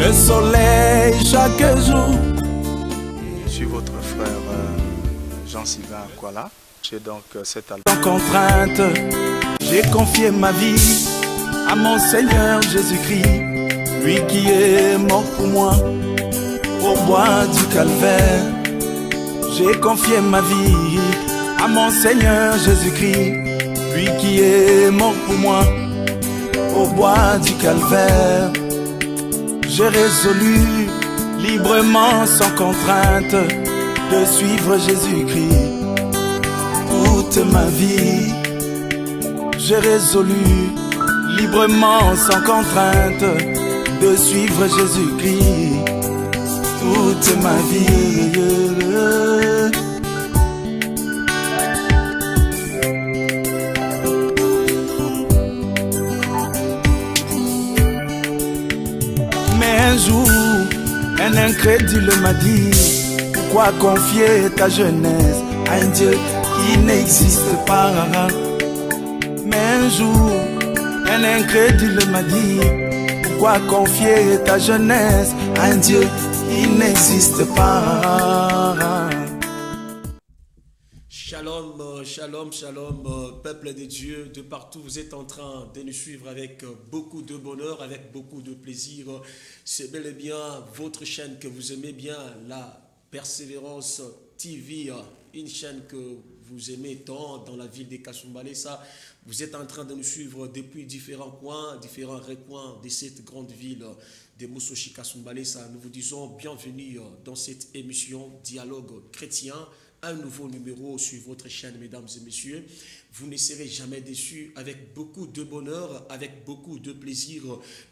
le soleil chaque jour. Je suis votre frère Jean-Sylvain Kwala. J'ai donc cet album. Sans contrainte, j'ai confié ma vie à mon Seigneur Jésus-Christ, lui qui est mort pour moi au bois du calvaire. J'ai confié ma vie à mon Seigneur Jésus-Christ, lui qui est mort pour moi au bois du calvaire. J'ai résolu librement, sans contrainte, de suivre Jésus-Christ toute ma vie. J'ai résolu librement, sans contrainte, de suivre Jésus-Christ toute ma vie. Mais un jour, un incrédule m'a dit: pourquoi confier ta jeunesse à un Dieu qui n'existe pas? Mais un jour, un incrédule m'a dit: pourquoi confier ta jeunesse à un Dieu qui n'existe pas? Shalom, shalom, shalom, peuple de Dieu, de partout vous êtes en train de nous suivre avec beaucoup de bonheur, avec beaucoup de plaisir. C'est bel et bien votre chaîne que vous aimez bien, la Persévérance TV, une chaîne que vous aimez tant dans la ville de Kasumbalesa. Vous êtes en train de nous suivre depuis différents coins, différents recoins de cette grande ville de Moussochi Kasumbalesa. Nous vous disons bienvenue dans cette émission Dialogue chrétien. Un nouveau numéro sur votre chaîne, mesdames et messieurs. Vous ne serez jamais déçus. Avec beaucoup de bonheur, avec beaucoup de plaisir,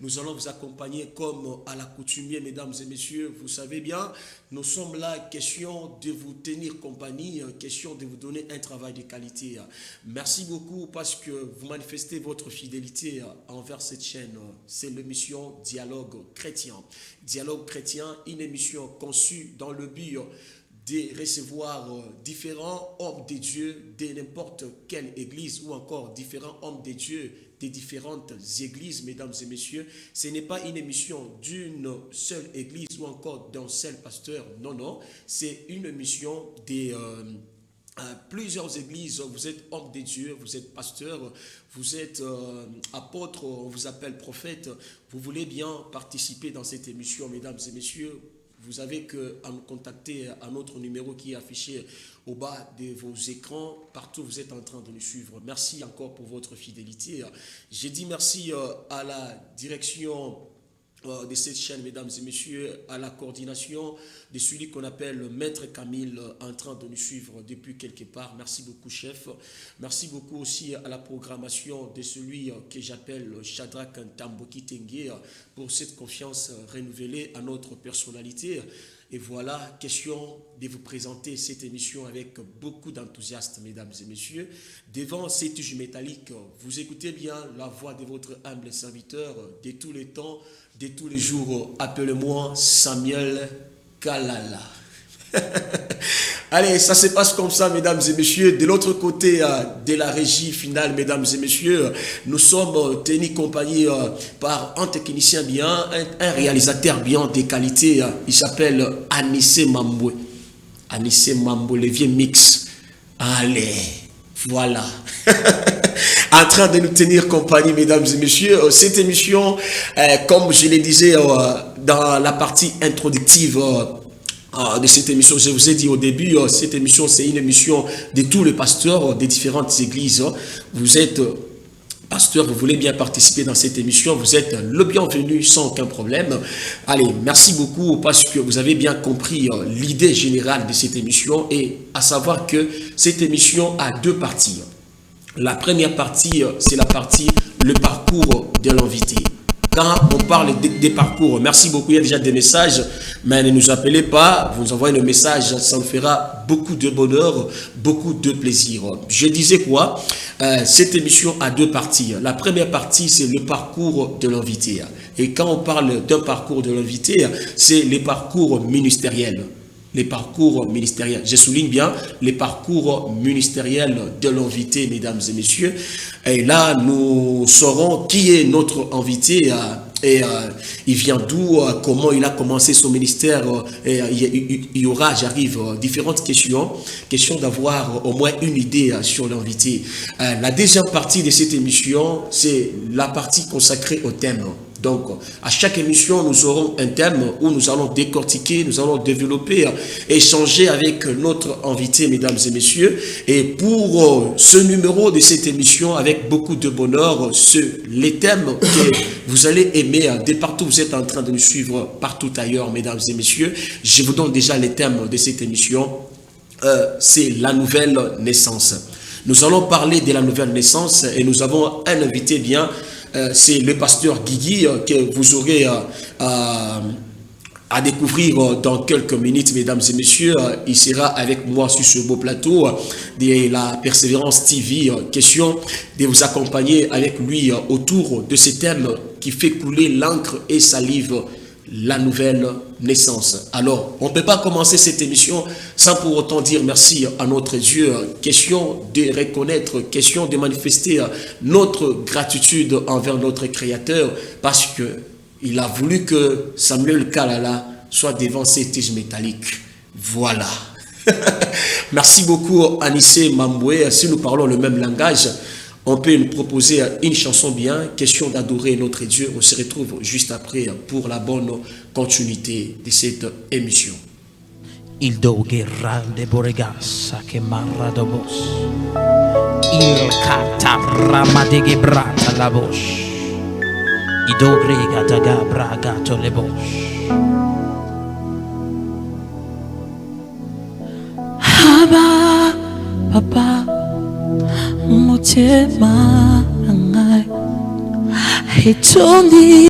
nous allons vous accompagner comme à l'accoutumée, mesdames et messieurs. Vous savez bien, nous sommes là, question de vous tenir compagnie, question de vous donner un travail de qualité. Merci beaucoup parce que vous manifestez votre fidélité envers cette chaîne. C'est l'émission Dialogue chrétien. Dialogue chrétien, une émission conçue dans le but de recevoir différents hommes de Dieu de n'importe quelle église ou encore différents hommes de Dieu des différentes églises, mesdames et messieurs. Ce n'est pas une émission d'une seule église ou encore d'un seul pasteur. Non, non. C'est une émission de plusieurs églises. Vous êtes homme de Dieu, vous êtes pasteur, vous êtes apôtre, on vous appelle prophète. Vous voulez bien participer dans cette émission, mesdames et messieurs. Vous avez qu'à nous contacter à notre numéro qui est affiché au bas de vos écrans. Partout, vous êtes en train de nous suivre. Merci encore pour votre fidélité. J'ai dit merci à la direction de cette chaîne, mesdames et messieurs, à la coordination de celui qu'on appelle Maître Camille, en train de nous suivre depuis quelque part. Merci beaucoup, chef. Merci beaucoup aussi à la programmation de celui que j'appelle Shadrach Ntamboki Tengue pour cette confiance renouvelée à notre personnalité. Et voilà, question de vous présenter cette émission avec beaucoup d'enthousiasme, mesdames et messieurs. Devant cette tige métallique, vous écoutez bien la voix de votre humble serviteur de tous les temps, de tous les jours. Appelez-moi Samuel Kalala. Allez, ça se passe comme ça, mesdames et messieurs. De l'autre côté de la régie finale, mesdames et messieurs, nous sommes tenus compagnie par un technicien bien, un réalisateur bien de qualité. Il s'appelle Anissé Mamboué. Anissé Mamboué, le vieux mix. Allez, voilà. En train de nous tenir compagnie, mesdames et messieurs. Cette émission, comme je le disais dans la partie introductive de cette émission, je vous ai dit au début, cette émission, c'est une émission de tous les pasteurs des différentes églises. Vous êtes pasteur, vous voulez bien participer dans cette émission, vous êtes le bienvenu sans aucun problème. Allez, merci beaucoup parce que vous avez bien compris l'idée générale de cette émission, et à savoir que cette émission a deux parties. La première partie, c'est la partie le parcours de l'invité. Quand on parle des parcours, merci beaucoup, il y a déjà des messages, mais ne nous appelez pas, vous envoyez le message, ça nous fera beaucoup de bonheur, beaucoup de plaisir. Je disais quoi? Cette émission a deux parties. La première partie, c'est le parcours de l'invité. Et quand on parle d'un parcours de l'invité, c'est les parcours ministériels. les parcours ministériels. Je souligne bien les parcours ministériels de l'invité, mesdames et messieurs. Et là, nous saurons qui est notre invité et il vient d'où, comment il a commencé son ministère. Et il y aura, j'arrive, différentes questions d'avoir au moins une idée sur l'invité. La deuxième partie de cette émission, c'est la partie consacrée au thème. Donc, à chaque émission, nous aurons un thème où nous allons décortiquer, nous allons développer, échanger avec notre invité, mesdames et messieurs. Et pour ce numéro de cette émission, avec beaucoup de bonheur, les thèmes que vous allez aimer, de partout vous êtes en train de nous suivre, partout ailleurs, mesdames et messieurs, je vous donne déjà les thèmes de cette émission. C'est la nouvelle naissance. Nous allons parler de la nouvelle naissance et nous avons un invité bien. C'est le pasteur Guigui que vous aurez à découvrir dans quelques minutes, mesdames et messieurs. Il sera avec moi sur ce beau plateau de la Persévérance TV. Question de vous accompagner avec lui autour de ce thème qui fait couler l'encre et salive, la nouvelle naissance. Alors, on ne peut pas commencer cette émission sans pour autant dire merci à notre Dieu. Question de reconnaître, question de manifester notre gratitude envers notre Créateur parce que il a voulu que Samuel Kalala soit devant ces tiges métalliques. Voilà. Merci beaucoup, Anissé Mamboué. Si nous parlons le même langage, on peut nous proposer une chanson bien, question d'adorer notre Dieu. On se retrouve juste après pour la bonne continuité de cette émission. Il do grande boregas che marra do bos. Il catarama de gebrata la bos. I do grega da gabra gato le bos. Haba papa motema ngai. Hey Tony.